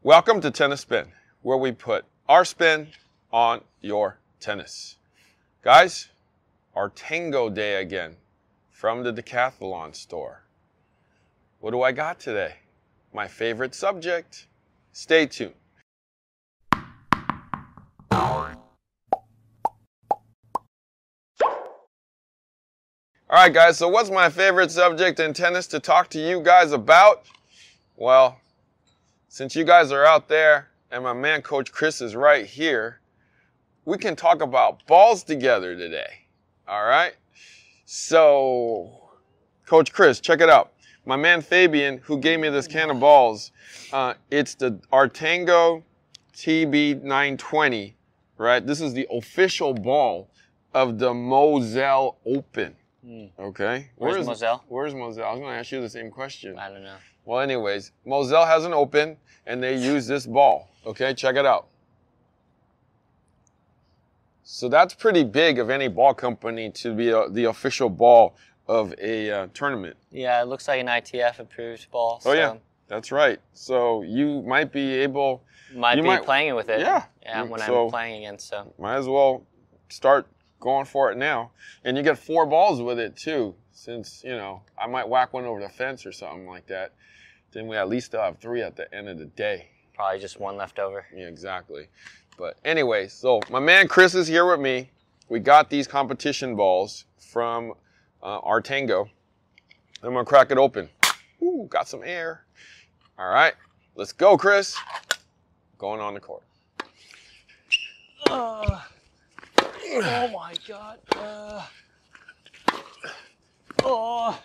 Welcome to Tennis Spin, where we put our spin on your tennis. Guys, Artengo Day again from the Decathlon store. What do I got today? My favorite subject. Stay tuned. Alright guys, so what's my favorite subject in tennis to talk to you guys about? Well, since you guys are out there and my man Coach Chris is right here, we can talk about balls together today. Alright? So, Coach Chris, check it out. My man Fabian, who gave me this can of balls, it's the Artengo Tb920, right? This is the official ball of the Moselle Open. Okay. Where's Moselle? Where's Moselle? I was going to ask you the same question. I don't know. Well, anyways, Moselle has an Open, and they use this ball. Okay, check it out. So that's pretty big of any ball company to be the official ball of a tournament. Yeah, it looks like an ITF approved ball. Oh, so yeah, that's right. So you might be able... Might be playing with it. Yeah. Yeah, when I'm playing against, so... Might as well start going for it now. And you get 4 balls with it too, since, you know, I might whack one over the fence or something like that. Then we at least still have 3 at the end of the day. Probably just 1 left over. Yeah, exactly. But anyway, so my man Chris is here with me. We got these competition balls from Artengo. I'm gonna crack it open. Ooh, got some air. All right, let's go, Chris. Going on the court. Oh my God. Oh.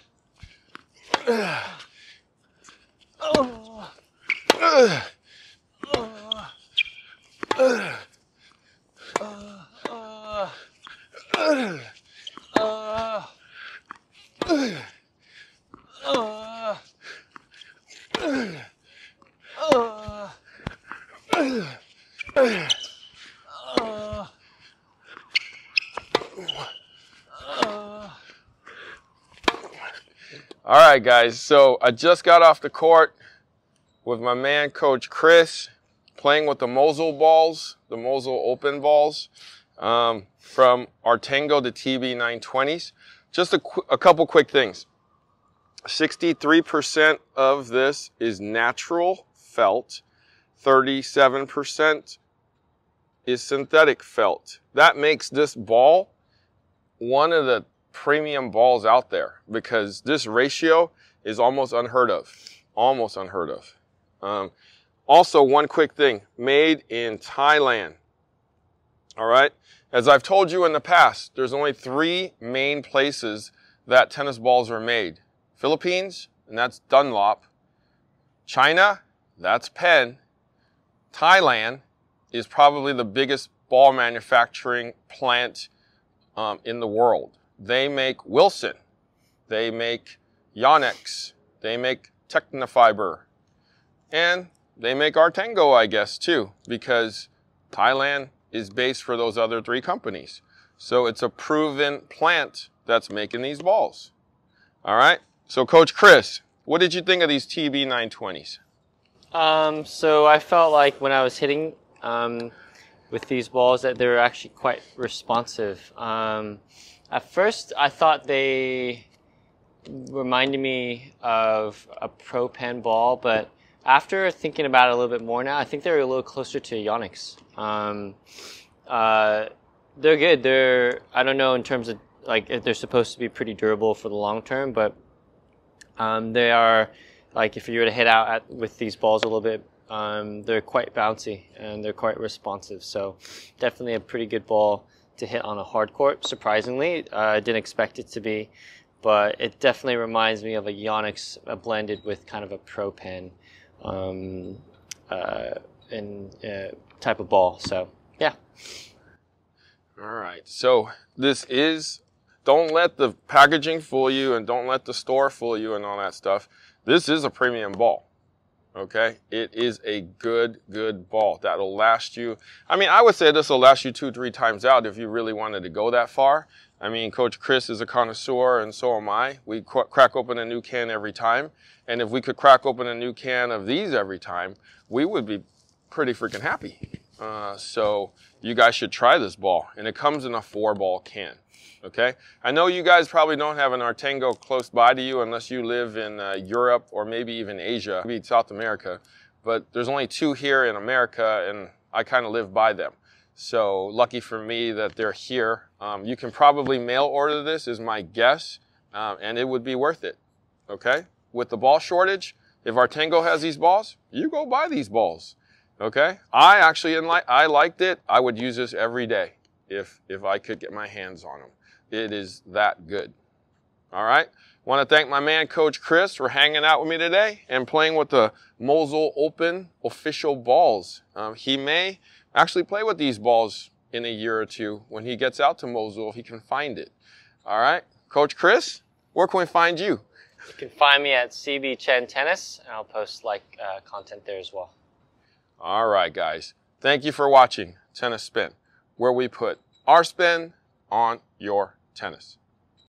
All right, guys, so I just got off the court with my man, Coach Chris, playing with the Moselle balls, the Moselle Open balls from Artengo, the TB920s. Just a couple quick things. 63% of this is natural felt. 37% is synthetic felt. That makes this ball one of the premium balls out there because this ratio is almost unheard of. Almost unheard of. Also, one quick thing, made in Thailand. All right. As I've told you in the past, there's only 3 main places that tennis balls are made. Philippines, and that's Dunlop. China, that's Penn. Thailand is probably the biggest ball manufacturing plant in the world. They make Wilson, they make Yonex, they make Technofiber, and they make Artengo, I guess, too, because Thailand is based for those other 3 companies. So it's a proven plant that's making these balls. All right, so Coach Chris, what did you think of these TB920s? So I felt like when I was hitting with these balls that they were actually quite responsive. At first, I thought they reminded me of a Pro Pen ball, but after thinking about it a little bit more now, I think they're a little closer to Yonex. They're good. I don't know in terms of, like, if they're supposed to be pretty durable for the long term, but they are, like, if you were to hit out with these balls a little bit, they're quite bouncy and they're quite responsive. So definitely a pretty good ball to hit on a hard court, surprisingly. I didn't expect it to be, but it definitely reminds me of a Yonex blended with kind of a Pro Pen type of ball. So, yeah. All right. So this is, don't let the packaging fool you and don't let the store fool you and all that stuff. This is a premium ball. Okay, it is a good ball that'll last you. I mean, I would say this will last you 2-3 times out if you really wanted to go that far. I mean, Coach Chris is a connoisseur, and so am I. We crack open a new can every time. And if we could crack open a new can of these every time, we would be pretty freaking happy. So you guys should try this ball. And it comes in a 4-ball can. Okay? I know you guys probably don't have an Artengo close by to you unless you live in Europe or maybe even Asia, maybe South America. But there's only 2 here in America, and I kind of live by them. So lucky for me that they're here. You can probably mail order this is my guess, and it would be worth it, okay? With the ball shortage, if Artengo has these balls, you go buy these balls, okay? I liked it. I would use this every day if I could get my hands on them. It is that good. All right? Want to thank my man, Coach Chris, for hanging out with me today and playing with the Moselle Open official balls. He may actually play with these balls in a year or 2 when he gets out to Moselle, if he can find it. All right? Coach Chris, where can we find you? You can find me at CB Chen Tennis, and I'll post content there as well. All right, guys. Thank you for watching Tennis Spin, where we put our spin on your tennis.